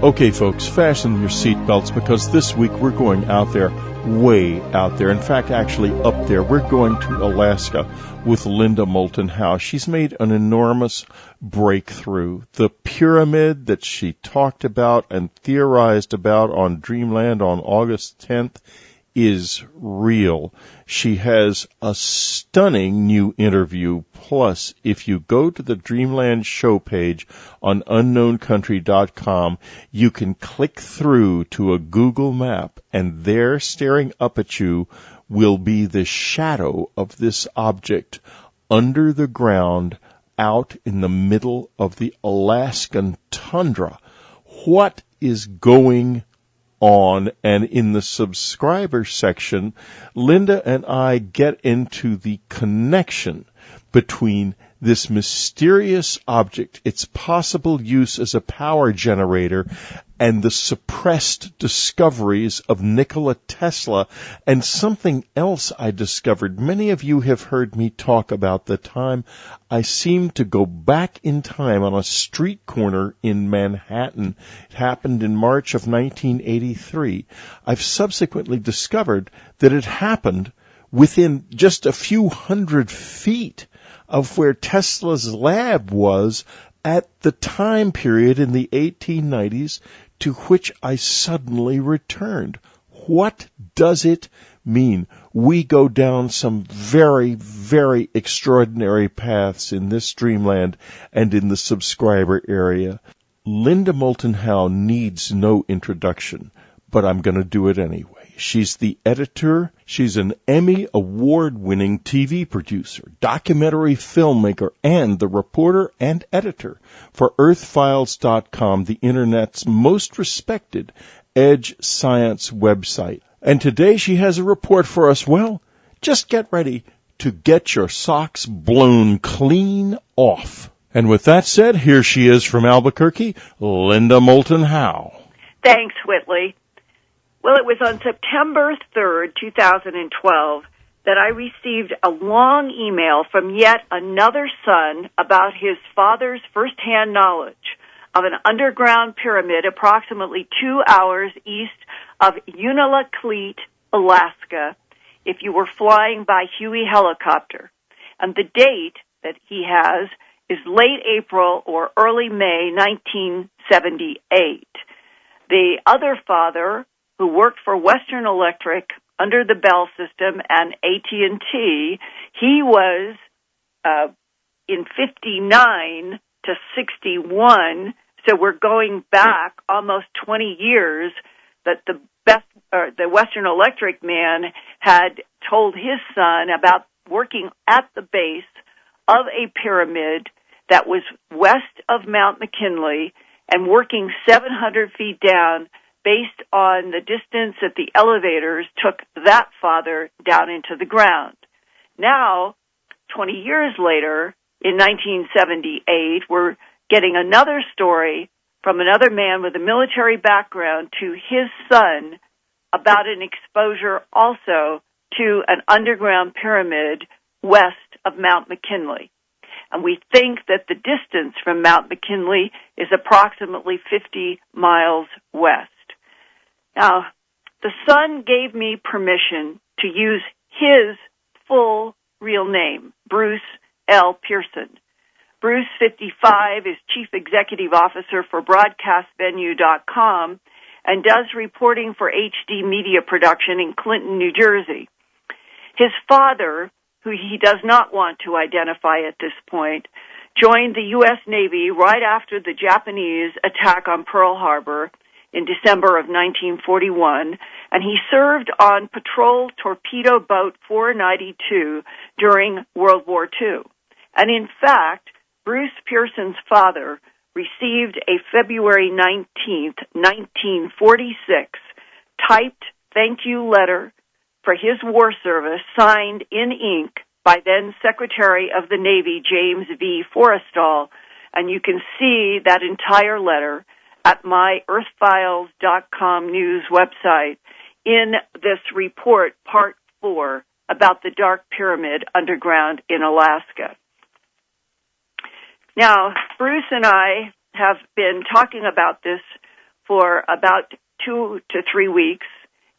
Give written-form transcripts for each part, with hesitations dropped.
Okay, folks, fasten your seatbelts because this week we're going out there, way out there. In fact, actually up there. We're going to Alaska with Moulton Howe. She's made an enormous breakthrough. The pyramid that she talked about and theorized about on Dreamland on August 10th is real. She has a stunning new interview. Plus, if you go to the Dreamland show page on unknowncountry.com, you can click through to a Google map, and there, staring up at you, will be the shadow of this object under the ground out in the middle of the Alaskan tundra. What is going on? And in the subscriber section, Linda and I get into the connection between this mysterious object, its possible use as a power generator, and the suppressed discoveries of Nikola Tesla, and something else I discovered. Many of you have heard me talk about the time I seemed to go back in time on a street corner in Manhattan. It happened in March of 1983. I've subsequently discovered that it happened within just a few hundred feet of where Tesla's lab was at the time period in the 1890s to which I suddenly returned. What does it mean? We go down some very, very extraordinary paths in this Dreamland and in the subscriber area. Moulton Howe needs no introduction, but I'm going to do it anyway. She's the editor. She's an Emmy award-winning TV producer, documentary filmmaker, and the reporter and editor for EarthFiles.com, the Internet's most respected edge science website. And today she has a report for us. Well, just get ready to get your socks blown clean off. And with that said, here she is from Albuquerque, Moulton Howe. Thanks, Whitley. Well, it was on September 3rd, 2012, that I received a long email from yet another son about his father's firsthand knowledge of an underground pyramid approximately 2 hours east of Unalakleet, Alaska, if you were flying by Huey helicopter. And the date that he has is late April or early May 1978. The other father, who worked for Western Electric under the Bell system and AT&T, he was in 59 to 61, so we're going back almost 20 years that the Western Electric man had told his son about working at the base of a pyramid that was west of Mount McKinley and working 700 feet down based on the distance that the elevators took that father down into the ground. Now, 20 years later, in 1978, we're getting another story from another man with a military background to his son about an exposure also to an underground pyramid west of Mount McKinley. And we think that the distance from Mount McKinley is approximately 50 miles west. Now, the son gave me permission to use his full real name, Bruce L. Pearson. Bruce, 55, is Chief Executive Officer for BroadcastVenue.com and does reporting for HD Media Production in Clinton, New Jersey. His father, who he does not want to identify at this point, joined the U.S. Navy right after the Japanese attack on Pearl Harbor in December of 1941, and he served on Patrol Torpedo Boat 492 during World War II. And in fact, Bruce Pearson's father received a February 19th, 1946, typed thank you letter for his war service signed in ink by then Secretary of the Navy James V. Forrestal, and you can see that entire letter at my EarthFiles.com news website in this report, Part 4, about the Dark Pyramid underground in Alaska. Now, Bruce and I have been talking about this for about 2 to 3 weeks.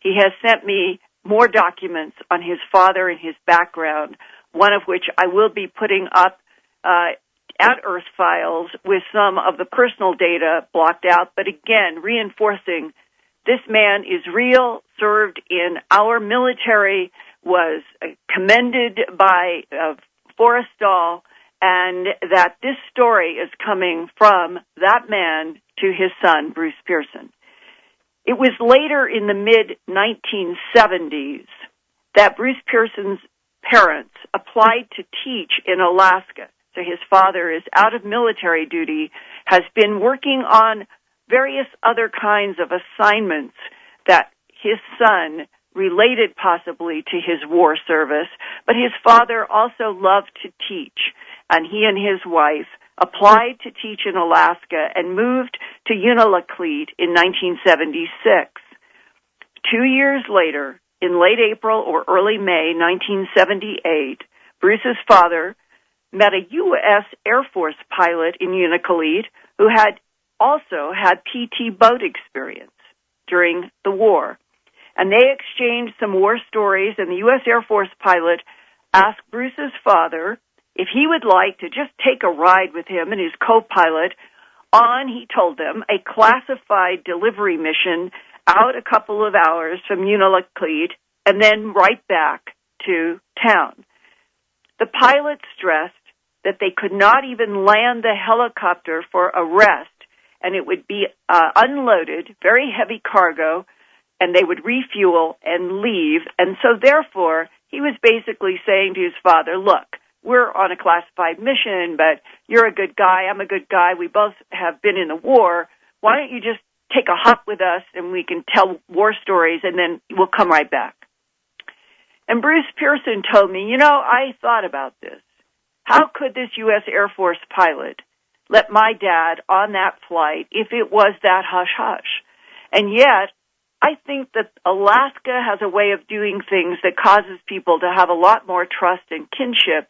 He has sent me more documents on his father and his background, one of which I will be putting up at Earth Files with some of the personal data blocked out, but again, reinforcing this man is real, served in our military, was commended by Forrestal, and that this story is coming from that man to his son, Bruce Pearson. It was later in the mid-1970s that Bruce Pearson's parents applied to teach in Alaska. So his father is out of military duty, has been working on various other kinds of assignments that his son related possibly to his war service, but his father also loved to teach, and he and his wife applied to teach in Alaska and moved to Unalakleet in 1976. 2 years later, in late April or early May 1978, Bruce's father met a U.S. Air Force pilot in Unalakleet who had also had PT boat experience during the war. And they exchanged some war stories, and the U.S. Air Force pilot asked Bruce's father if he would like to just take a ride with him and his co-pilot on, he told them, a classified delivery mission out a couple of hours from Unalakleet and then right back to town. The pilot stressed that they could not even land the helicopter for a rest, and it would be unloaded, very heavy cargo, and they would refuel and leave. And so therefore, he was basically saying to his father, look, we're on a classified mission, but you're a good guy, I'm a good guy, we both have been in the war. Why don't you just take a hop with us and we can tell war stories and then we'll come right back. And Bruce Pearson told me, I thought about this. How could this U.S. Air Force pilot let my dad on that flight if it was that hush-hush? And yet, I think that Alaska has a way of doing things that causes people to have a lot more trust and kinship.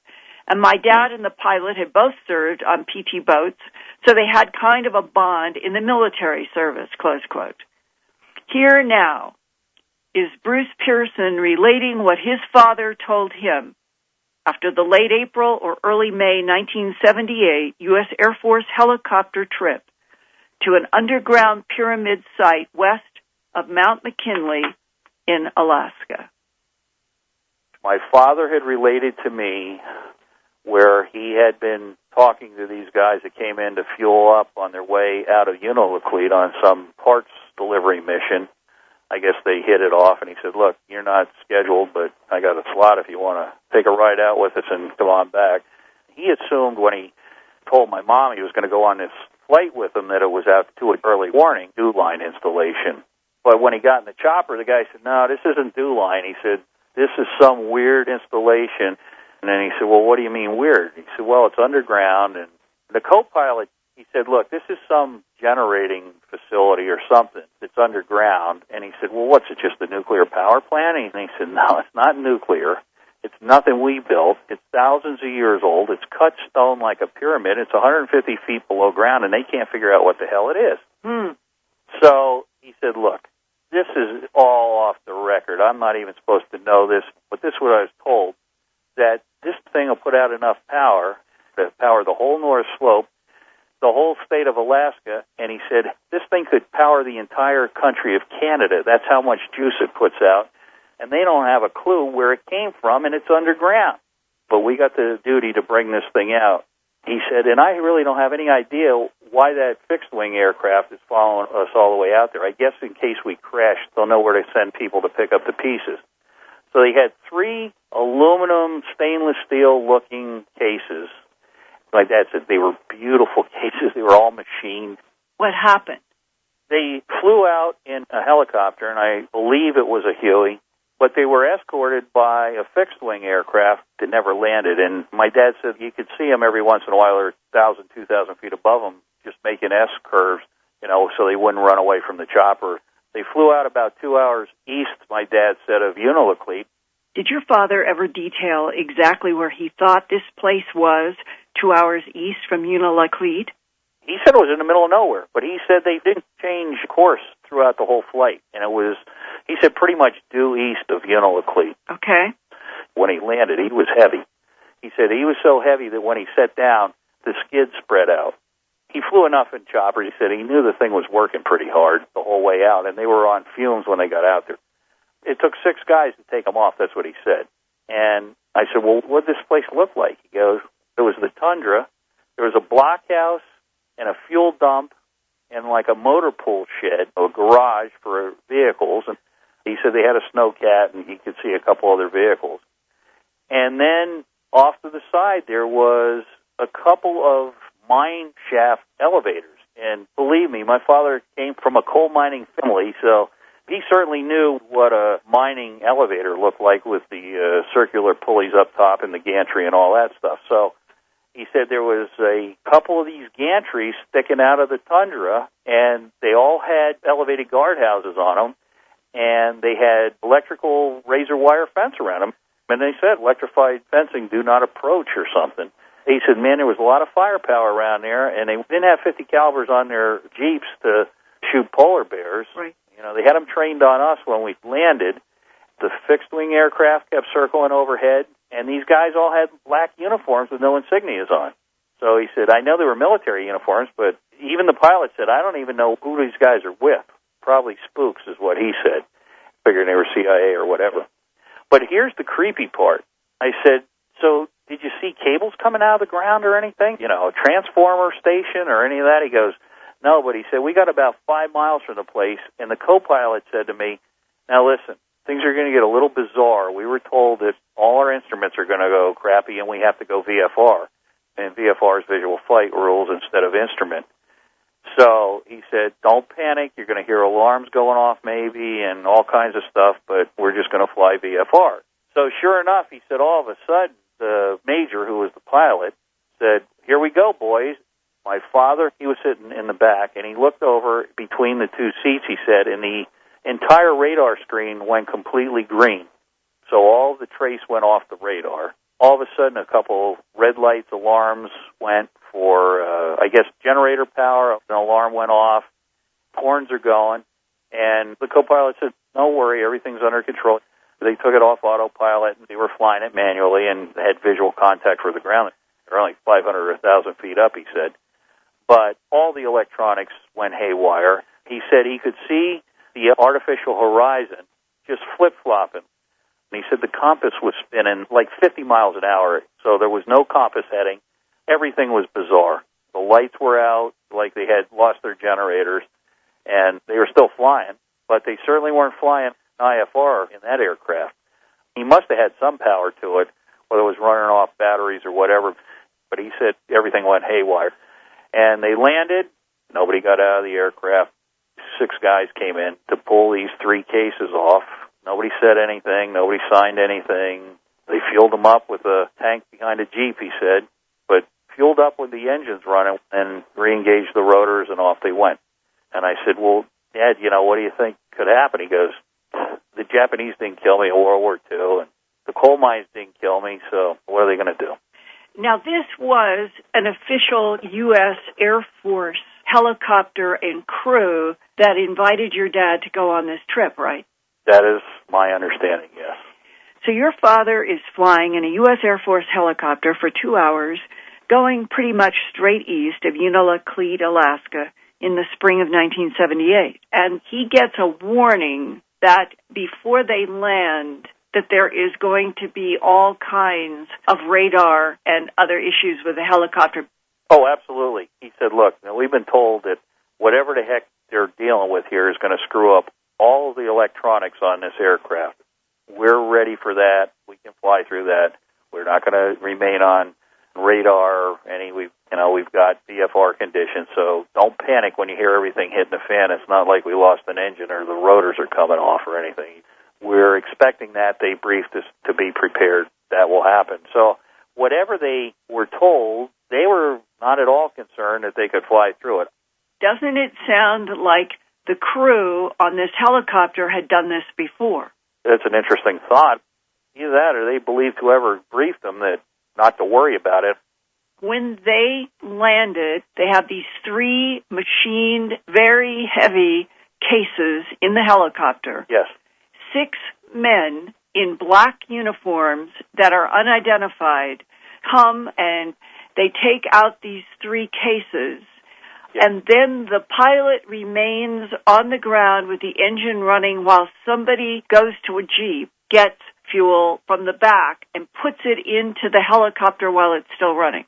And my dad and the pilot had both served on PT boats, so they had kind of a bond in the military service, close quote. Here now is Bruce Pearson relating what his father told him after the late April or early May 1978 U.S. Air Force helicopter trip to an underground pyramid site west of Mount McKinley in Alaska. My father had related to me where he had been talking to these guys that came in to fuel up on their way out of Unalakleet on some parts delivery mission. I guess they hit it off, and he said, look, you're not scheduled, but I got a slot if you want to take a ride out with us and come on back. He assumed when he told my mom he was going to go on this flight with him that it was out to an early warning dew line installation. But when he got in the chopper, the guy said, no, this isn't dew line. He said, this is some weird installation. And then he said, well, what do you mean weird? He said, well, it's underground. And the co-pilot, he said, look, this is some generating facility or something that's underground. And he said, well, what's it, just a nuclear power plant? And he said, no, it's not nuclear. It's nothing we built. It's thousands of years old. It's cut stone like a pyramid. It's 150 feet below ground, and they can't figure out what the hell it is. So he said, look, this is all off the record. I'm not even supposed to know this, but this is what I was told, that this thing will put out enough power to power the whole North Slope, the whole state of Alaska, and he said this thing could power the entire country of Canada. That's how much juice it puts out, and they don't have a clue where it came from, and it's underground. But we got the duty to bring this thing out. He said, and I really don't have any idea why that fixed-wing aircraft is following us all the way out there. I guess in case we crash, they'll know where to send people to pick up the pieces. So they had 3 aluminum, stainless steel-looking cases. Like that said, they were beautiful cases. They were all machined. What happened? They flew out in a helicopter, and I believe it was a Huey, but they were escorted by a fixed-wing aircraft that never landed. And my dad said you could see them every once in a while. They're 1,000, 2,000 feet above them, just making S-curves, so they wouldn't run away from the chopper. They flew out about 2 hours east, my dad said, of Unalakleet. Did your father ever detail exactly where he thought this place was 2 hours east from Unalakleet? He said it was in the middle of nowhere, but he said they didn't change course throughout the whole flight, and it was, he said, pretty much due east of Unalakleet. Okay. When he landed, he was heavy. He said he was so heavy that when he sat down, the skids spread out. He flew enough in chopper. He said he knew the thing was working pretty hard the whole way out, and they were on fumes when they got out there. It took 6 guys to take them off. That's what he said. And I said, well, what did this place look like? He goes, there was the tundra, there was a blockhouse and a fuel dump and like a motor pool shed, a garage for vehicles. And he said they had a snowcat, and he could see a couple other vehicles. And then off to the side, there was a couple of mine shaft elevators. And believe me, my father came from a coal mining family, so he certainly knew what a mining elevator looked like with the circular pulleys up top and the gantry and all that stuff. So he said there was a couple of these gantries sticking out of the tundra, and they all had elevated guardhouses on them, and they had electrical razor wire fence around them. And they said electrified fencing, do not approach or something. He said, man, there was a lot of firepower around there, and they didn't have 50 calibers on their Jeeps to shoot polar bears. Right. You know, they had them trained on us when we landed. The fixed-wing aircraft kept circling overhead, and these guys all had black uniforms with no insignias on. So he said, I know they were military uniforms, but even the pilot said, I don't even know who these guys are with. Probably spooks is what he said. Figured they were CIA or whatever. But here's the creepy part. I said, so did you see cables coming out of the ground or anything? You know, a transformer station or any of that? He goes, no, but he said, we got about 5 miles from the place, and the co-pilot said to me, now listen, things are going to get a little bizarre. We were told that all our instruments are going to go crappy and we have to go VFR. And VFR is visual flight rules instead of instrument. So he said, don't panic. You're going to hear alarms going off maybe and all kinds of stuff, but we're just going to fly VFR. So sure enough, he said, all of a sudden, the major, who was the pilot, said, here we go, boys. My father, he was sitting in the back, and he looked over between the 2 seats, he said, and the entire radar screen went completely green. So all of the trace went off the radar. All of a sudden, a couple red lights, alarms went for, I guess, generator power. An alarm went off. Horns are going. And the co-pilot said, don't worry, everything's under control. They took it off autopilot, and they were flying it manually and had visual contact for the ground. They're only 500 or 1,000 feet up, he said. But all the electronics went haywire. He said he could see the artificial horizon just flip-flopping. And he said the compass was spinning like 50 miles an hour, so there was no compass heading. Everything was bizarre. The lights were out, like they had lost their generators, and they were still flying, but they certainly weren't flying IFR in that aircraft. He must have had some power to it, whether it was running off batteries or whatever, but he said everything went haywire. And they landed. Nobody got out of the aircraft. 6 guys came in to pull these 3 cases off. Nobody said anything. Nobody signed anything. They fueled them up with a tank behind a Jeep, he said, but fueled up with the engines running and re-engaged the rotors, and off they went. And I said, well, Dad, you know, what do you think could happen? He goes, the Japanese didn't kill me in World War II, and the coal mines didn't kill me, so what are they going to do? Now, this was an official U.S. Air Force helicopter and crew that invited your dad to go on this trip, right? That is my understanding, yes. So your father is flying in a U.S. Air Force helicopter for 2 hours, going pretty much straight east of Unalakleet, Alaska, in the spring of 1978. And he gets a warning that before they land, that there is going to be all kinds of radar and other issues with the helicopter. Oh, absolutely. He said, look, we've been told that whatever the heck they're dealing with here is going to screw up all of the electronics on this aircraft. We're ready for that. We can fly through that. We're not going to remain on radar. We've got VFR conditions, so don't panic when you hear everything hitting the fan. It's not like we lost an engine or the rotors are coming off or anything. We're expecting that. They briefed us to be prepared. That will happen. So whatever they were told, they were not at all concerned that they could fly through it. Doesn't it sound like the crew on this helicopter had done this before? That's an interesting thought. Either that or they believed whoever briefed them that not to worry about it. when they landed, they had these 3 machined, very heavy cases in the helicopter. Yes. 6 men in black uniforms that are unidentified come and they take out these 3 cases. Yes. And then the pilot remains on the ground with the engine running while somebody goes to a Jeep, gets fuel from the back, and puts it into the helicopter while it's still running.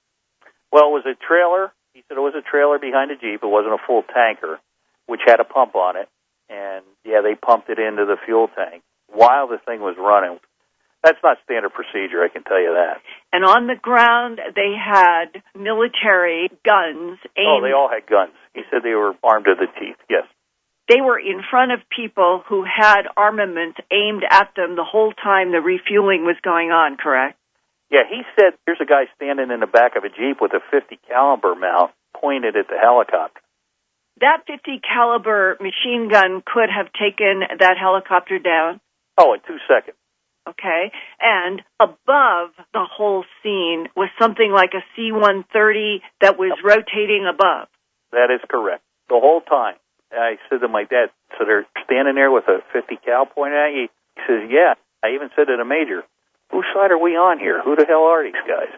Well, it was a trailer. He said it was a trailer behind a Jeep. It wasn't a full tanker, which had a pump on it. And, yeah, they pumped it into the fuel tank while the thing was running. That's not standard procedure, I can tell you that. And on the ground, they had military guns aimed. Oh, they all had guns. He said they were armed to the teeth, yes. They were in front of people who had armaments aimed at them the whole time the refueling was going on, correct? Yeah, he said there's a guy standing in the back of a Jeep with a .50 caliber mount pointed at the helicopter. That .50 caliber machine gun could have taken that helicopter down? Oh, in 2 seconds. Okay, and above the whole scene was something like a C-130 that was rotating above. That is correct. The whole time. I said to my dad, so they're standing there with a .50 cal pointed at you? He says, yeah. I even said to the major, whose side are we on here? Who the hell are these guys?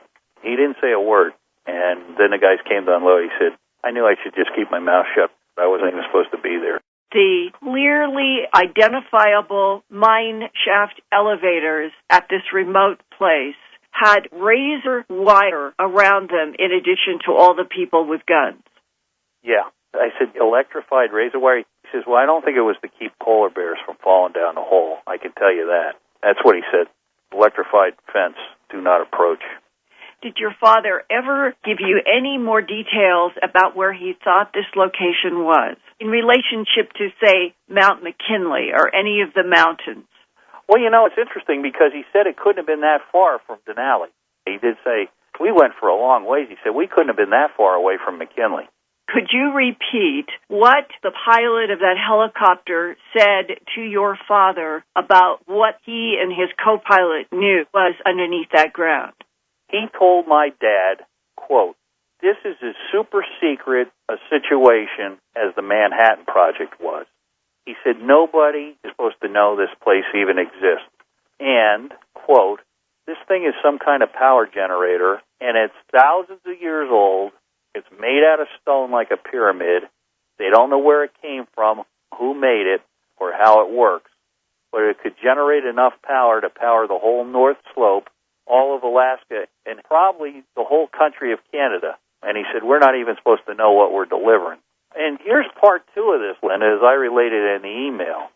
He didn't say a word. And then the guys came to unload. He said, I knew I should just keep my mouth shut. I wasn't even supposed to be there. The clearly identifiable mine shaft elevators at this remote place had razor wire around them in addition to all the people with guns. Yeah. I said, electrified razor wire? He says, well, I don't think it was to keep polar bears from falling down the hole. I can tell you that. That's what he said. Electrified fence, do not approach. Did your father ever give you any more details about where he thought this location was in relationship to, say, Mount McKinley or any of the mountains? Well, you know, it's interesting because he said it couldn't have been that far from Denali. He did say, we went for a long ways. He said, we couldn't have been that far away from McKinley. Could you repeat what the pilot of that helicopter said to your father about what he and his co-pilot knew was underneath that ground? He told my dad, quote, this is as super secret a situation as the Manhattan Project was. He said, nobody is supposed to know this place even exists. And, quote, this thing is some kind of power generator, and it's thousands of years old. It's made out of stone like a pyramid. They don't know where it came from, who made it, or how it works. But it could generate enough power to power the whole North Slope, all of Alaska, and probably the whole country of Canada. And he said, we're not even supposed to know what we're delivering. And here's part 2 of this, Linda, as I related in the email.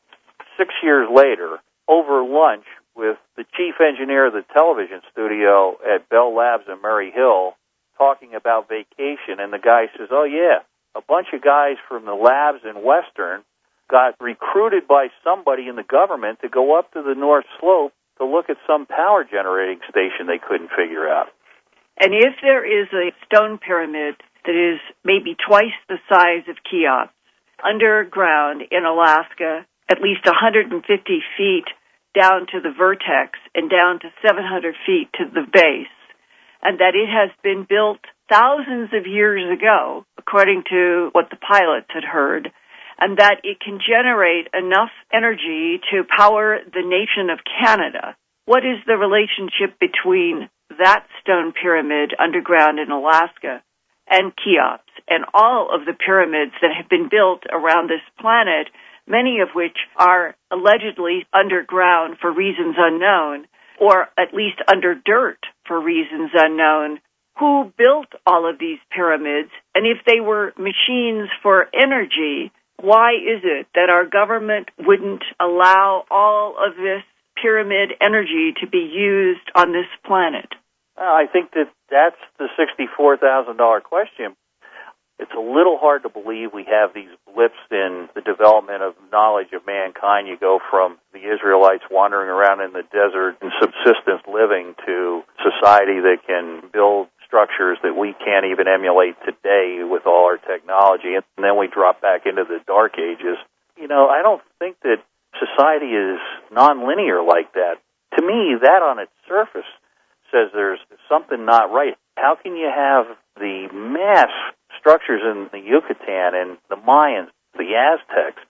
6 years later, over lunch with the chief engineer of the television studio at Bell Labs in Murray Hill, talking about vacation, and the guy says, oh, yeah, a bunch of guys from the labs in Western got recruited by somebody in the government to go up to the North Slope to look at some power generating station they couldn't figure out. And if there is a stone pyramid that is maybe twice the size of Cheops underground in Alaska, at least 150 feet down to the vertex and down to 700 feet to the base, and that it has been built thousands of years ago, according to what the pilots had heard, and that it can generate enough energy to power the nation of Canada. What is the relationship between that stone pyramid underground in Alaska and Cheops and all of the pyramids that have been built around this planet, many of which are allegedly underground for reasons unknown, or at least under dirt for reasons unknown? Who built all of these pyramids? And if they were machines for energy, why is it that our government wouldn't allow all of this pyramid energy to be used on this planet? I think that's the $64,000 question. It's a little hard to believe we have these blips in the development of knowledge of mankind. You go from the Israelites wandering around in the desert and subsistence living to society that can build structures that we can't even emulate today with all our technology, and then we drop back into the dark ages. You know, I don't think that society is nonlinear like that. To me, that on its surface says there's something not right. How can you have the mass structures in the Yucatan and the Mayans, the Aztecs,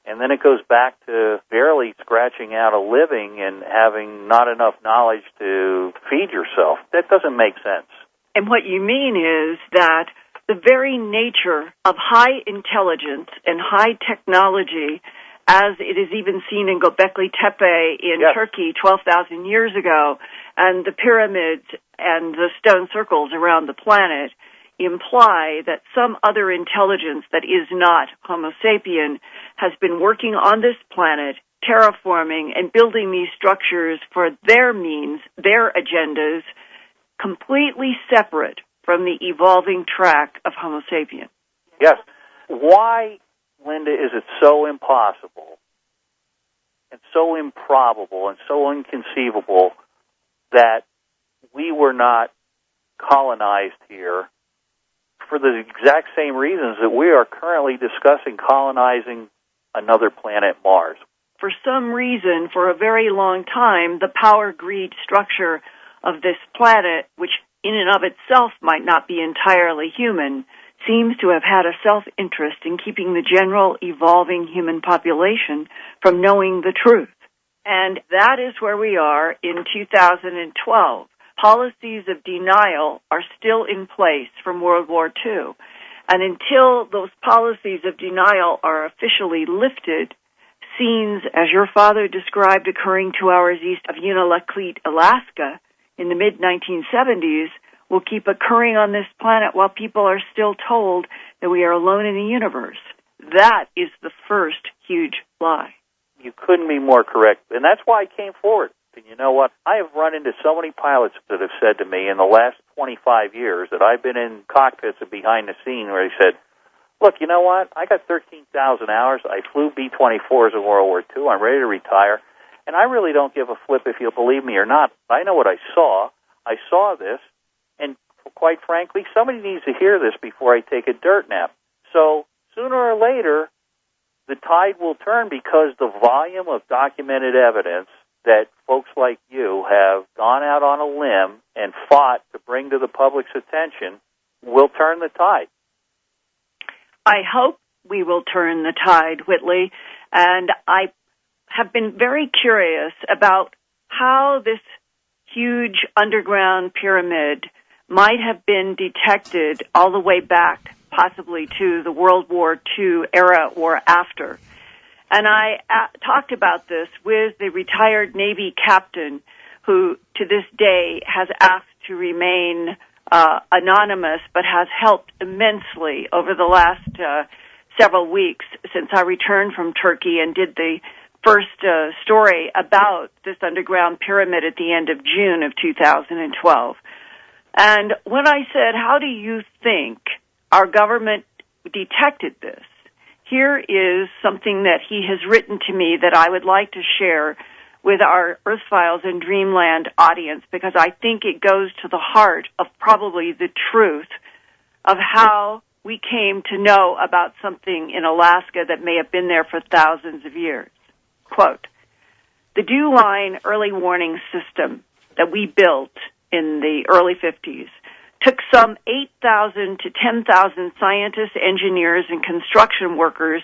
and then it goes back to barely scratching out a living and having not enough knowledge to feed yourself? That doesn't make sense. And what you mean is that the very nature of high intelligence and high technology, as it is even seen in Göbekli Tepe in Turkey 12,000 years ago, and the pyramids and the stone circles around the planet, imply that some other intelligence that is not Homo sapien has been working on this planet, terraforming and building these structures for their means, their agendas, completely separate from the evolving track of Homo sapien. Yes. Why, Linda, is it so impossible and so improbable and so inconceivable that we were not colonized here for the exact same reasons that we are currently discussing colonizing another planet, Mars? For some reason, for a very long time, the power-greed structure of this planet, which in and of itself might not be entirely human, seems to have had a self-interest in keeping the general evolving human population from knowing the truth. And that is where we are in 2012. Policies of denial are still in place from World War II. And until those policies of denial are officially lifted, scenes, as your father described, occurring 2 hours east of Unalakleet, Alaska, in the mid-1970s, will keep occurring on this planet while people are still told that we are alone in the universe. That is the first huge lie. You couldn't be more correct, and that's why I came forward. And you know what? I have run into so many pilots that have said to me in the last 25 years that I've been in cockpits and behind the scene where they said, look, you know what? I got 13,000 hours. I flew B-24s in World War II. I'm ready to retire. And I really don't give a flip if you'll believe me or not. I know what I saw. I saw this. And quite frankly, somebody needs to hear this before I take a dirt nap. So sooner or later, the tide will turn because the volume of documented evidence that folks like you have gone out on a limb and fought to bring to the public's attention will turn the tide. I hope we will turn the tide, Whitley, and I have been very curious about how this huge underground pyramid might have been detected all the way back, possibly to the World War II era or after. And I talked about this with the retired Navy captain who, to this day, has asked to remain anonymous, but has helped immensely over the last several weeks since I returned from Turkey and did the first story about this underground pyramid at the end of June of 2012. And when I said, how do you think our government detected this? Here is something that he has written to me that I would like to share with our Earth Files and Dreamland audience, because I think it goes to the heart of probably the truth of how we came to know about something in Alaska that may have been there for thousands of years. Quote, the Dew Line early warning system that we built in the early 50s took some 8,000 to 10,000 scientists, engineers, and construction workers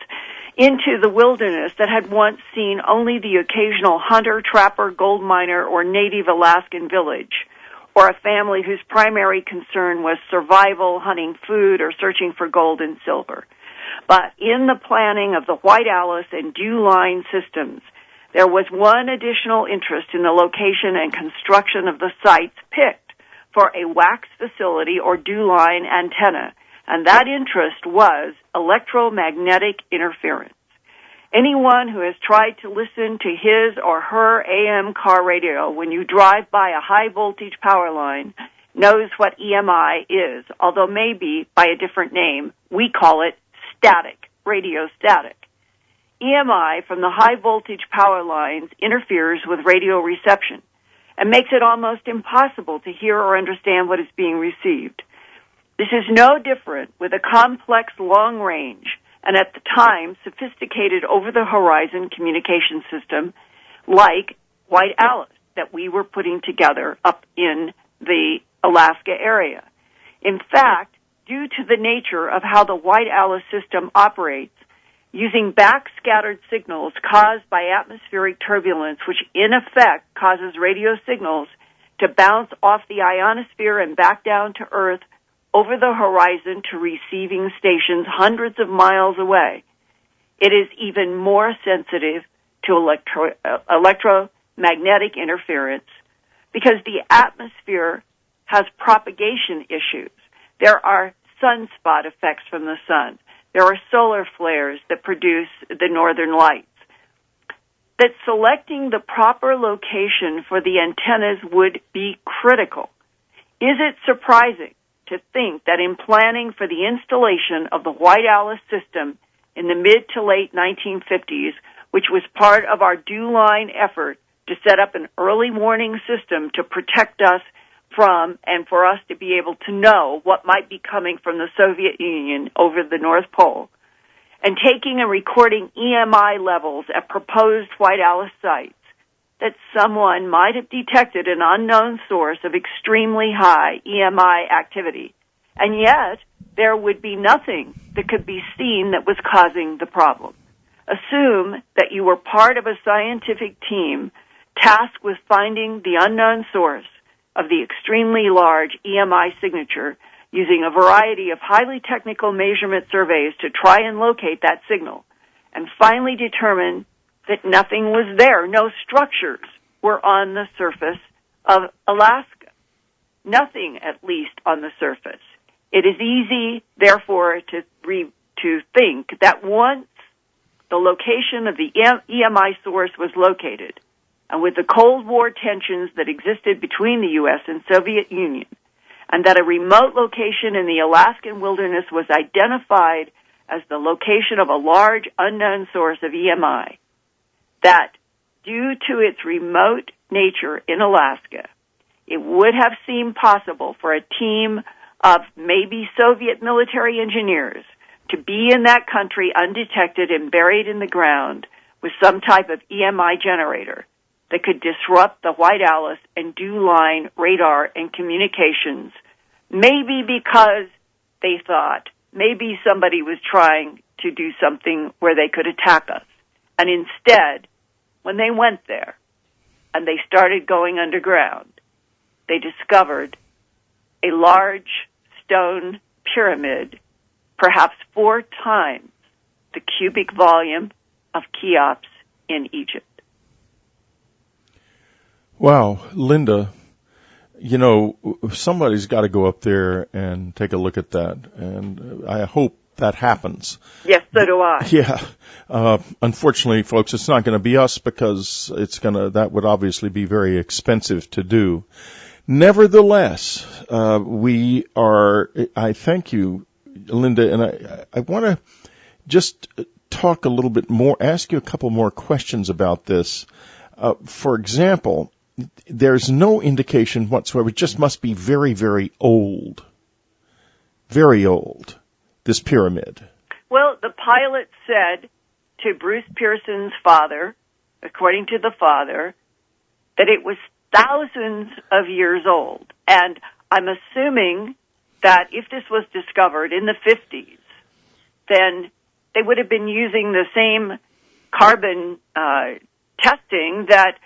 into the wilderness that had once seen only the occasional hunter, trapper, gold miner, or native Alaskan village, or a family whose primary concern was survival, hunting food, or searching for gold and silver. But in the planning of the White Alice and Dew Line systems, there was one additional interest in the location and construction of the sites picked for a wax facility or Dew Line antenna, and that interest was electromagnetic interference. Anyone who has tried to listen to his or her AM car radio when you drive by a high-voltage power line knows what EMI is, although maybe by a different name. We call it static, radio static. EMI from the high-voltage power lines interferes with radio reception and makes it almost impossible to hear or understand what is being received. This is no different with a complex long-range and at the time sophisticated over-the-horizon communication system like White Alice that we were putting together up in the Alaska area. In fact, due to the nature of how the White Alice system operates, using backscattered signals caused by atmospheric turbulence, which in effect causes radio signals to bounce off the ionosphere and back down to Earth over the horizon to receiving stations hundreds of miles away, it is even more sensitive to electromagnetic interference because the atmosphere has propagation issues. There are sunspot effects from the sun. There are solar flares that produce the northern lights. That selecting the proper location for the antennas would be critical. Is it surprising to think that in planning for the installation of the White Alice system in the mid to late 1950s, which was part of our DEW-line effort to set up an early warning system to protect us from and for us to be able to know what might be coming from the Soviet Union over the North Pole, and taking and recording EMI levels at proposed White Alice sites, that someone might have detected an unknown source of extremely high EMI activity, and yet there would be nothing that could be seen that was causing the problem. Assume that you were part of a scientific team tasked with finding the unknown source of the extremely large EMI signature using a variety of highly technical measurement surveys to try and locate that signal, and finally determine that nothing was there. No structures were on the surface of Alaska. Nothing, at least, on the surface. It is easy, therefore, to think that once the location of the EMI source was located, and with the Cold War tensions that existed between the U.S. and Soviet Union, and that a remote location in the Alaskan wilderness was identified as the location of a large unknown source of EMI, that due to its remote nature in Alaska, it would have seemed possible for a team of maybe Soviet military engineers to be in that country undetected and buried in the ground with some type of EMI generator that could disrupt the White Alice and DEW-line radar and communications, maybe because they thought maybe somebody was trying to do something where they could attack us. And instead, when they went there and they started going underground, they discovered a large stone pyramid, perhaps 4 times the cubic volume of Cheops in Egypt. Wow, Linda, you know, somebody's got to go up there and take a look at that, and I hope that happens. Yes, so do I. Yeah. Unfortunately, folks, it's not going to be us because that would obviously be very expensive to do. Nevertheless, I thank you, Linda, and I want to just talk a little bit more, ask you a couple more questions about this. For example, there's no indication whatsoever. It just must be very, very old. Very old, this pyramid. Well, the pilot said to Bruce Pearson's father, according to the father, that it was thousands of years old. And I'm assuming that if this was discovered in the 50s, then they would have been using the same carbon testing that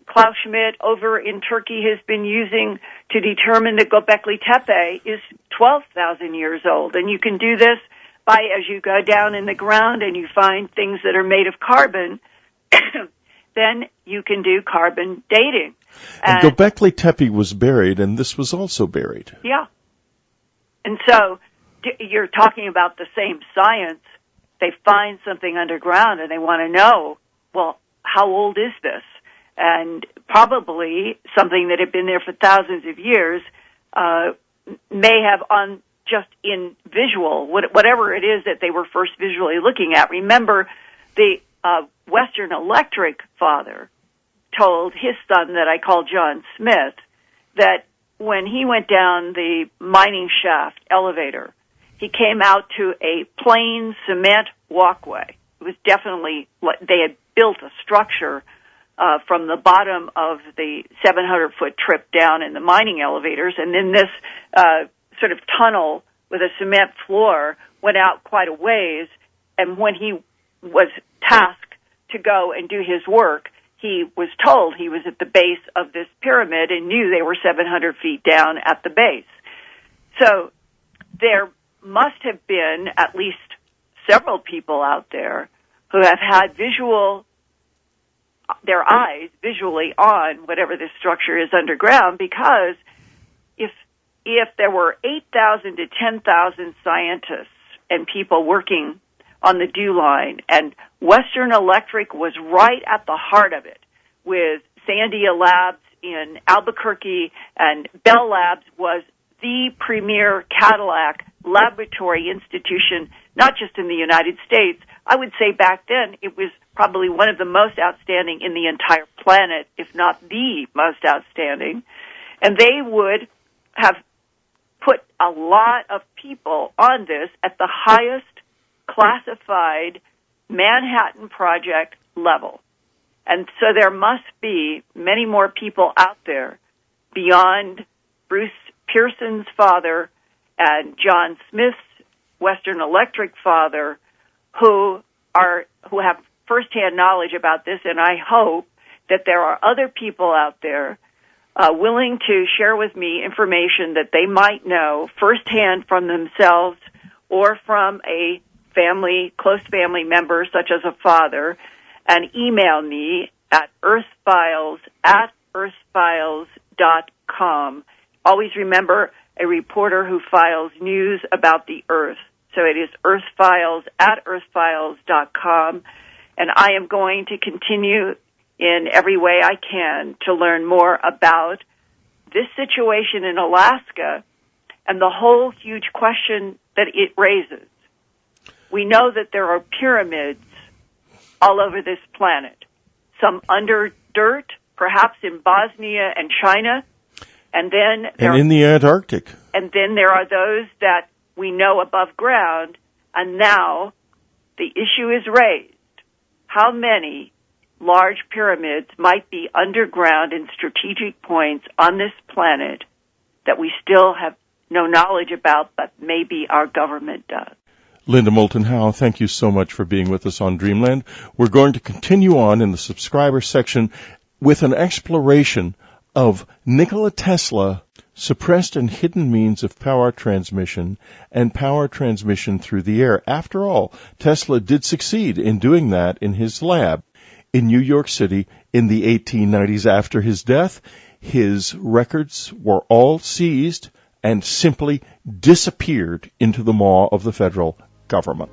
Klaus Schmidt over in Turkey has been using to determine that Göbekli Tepe is 12,000 years old. And you can do this by, as you go down in the ground and you find things that are made of carbon, then you can do carbon dating. And Göbekli Tepe was buried, and this was also buried. Yeah. And so you're talking about the same science. They find something underground, and they want to know, well, how old is this? And probably something that had been there for thousands of years may have, on just in visual, whatever it is that they were first visually looking at. Remember, the Western Electric father told his son, that I call John Smith, that when he went down the mining shaft elevator, he came out to a plain cement walkway. It was definitely, they had built a structure from the bottom of the 700-foot trip down in the mining elevators, and then this sort of tunnel with a cement floor went out quite a ways. And when he was tasked to go and do his work, he was told he was at the base of this pyramid and knew they were 700 feet down at the base. So there must have been at least several people out there who have had their eyes visually on whatever this structure is underground, because if there were 8,000 to 10,000 scientists and people working on the dew line, and Western Electric was right at the heart of it, with Sandia Labs in Albuquerque, and Bell Labs was the premier Cadillac laboratory institution, not just in the United States. I would say back then it was probably one of the most outstanding in the entire planet, if not the most outstanding. And they would have put a lot of people on this at the highest classified Manhattan Project level. And so there must be many more people out there beyond Bruce Pearson's father and John Smith's Western Electric father who have firsthand knowledge about this, and I hope that there are other people out there willing to share with me information that they might know firsthand from themselves or from a close family member, such as a father, and email me at earthfiles@earthfiles.com. Always remember, a reporter who files news about the Earth. So it is earthfiles@earthfiles.com. And I am going to continue in every way I can to learn more about this situation in Alaska and the whole huge question that it raises. We know that there are pyramids all over this planet, some under dirt, perhaps in Bosnia and China, and in the Antarctic. And then there are those that we know above ground, and now the issue is raised. How many large pyramids might be underground in strategic points on this planet that we still have no knowledge about, but maybe our government does? Linda Moulton Howe, thank you so much for being with us on Dreamland. We're going to continue on in the subscriber section with an exploration of Nikola Tesla, suppressed and hidden means of power transmission and power transmission through the air. After all, Tesla did succeed in doing that in his lab in New York City in the 1890s. After his death, his records were all seized and simply disappeared into the maw of the federal government.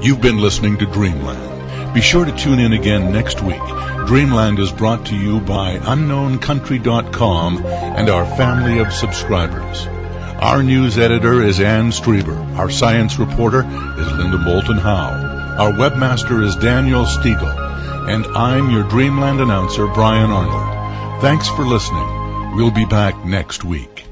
You've been listening to Dreamland. Be sure to tune in again next week. Dreamland is brought to you by UnknownCountry.com and our family of subscribers. Our news editor is Ann Strieber. Our science reporter is Linda Moulton Howe. Our webmaster is Daniel Stiegel. And I'm your Dreamland announcer, Brian Arnold. Thanks for listening. We'll be back next week.